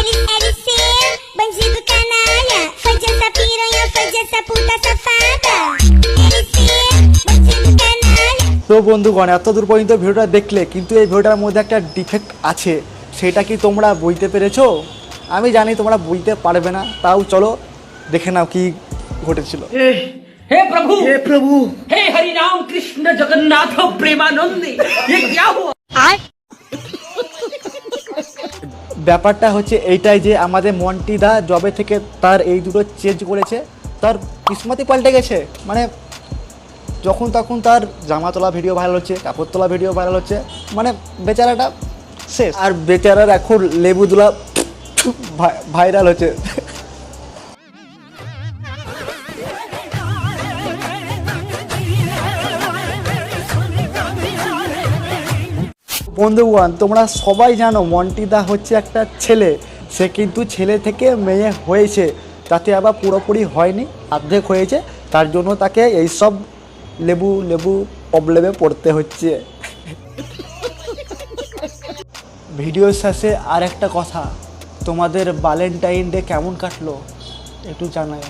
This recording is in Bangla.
Ele ser bandido canalha, foi de essa piranha, foi de essa puta safada. Ele ser bandido canalha. তো বন্ধুগণ, এত দূর পর্যন্ত ভিডিওটা দেখলে, কিন্তু এই ভিডিওটার মধ্যে একটা ডিফেক্ট আছে, সেটা কি তোমরা বুঝতে পেরেছো? আমি জানি তোমরা বুঝতে পারবে না, তাও চলো দেখে নাও কি ঘটেছিল। हे प्रभु हे हरि राम कृष्ण जगन्नाथ प्रेमानंद ये क्या हुआ। ব্যাপারটা হচ্ছে এইটাই যে আমাদের মন্টি দা জবে থেকে তার এই দুটো চেঞ্জ করেছে, তার কিসমতই পাল্টে গেছে। মানে যখন তখন তার জামা তোলা ভিডিও ভাইরাল হচ্ছে, কাপড় তোলা ভিডিও ভাইরাল হচ্ছে, মানে বেচারাটা শেষ। আর বেচারার এখন লেবু তোলা ভাইরাল হচ্ছে। বন্ধুগণ, তোমরা সবাই জানো মন্টি দা হচ্ছে একটা ছেলে, সে কিন্তু ছেলে থেকে মেয়ে হয়েছে, তাতে আবার পুরোপুরি হয়নি, অর্ধেক হয়েছে, তার জন্য তাকে এইসব লেবু প্রবলেমে পড়তে হচ্ছে। ভিডিওর শেষে আর একটা কথা, তোমাদের ভ্যালেন্টাইন ডে কেমন কাটলো একটু জানাও।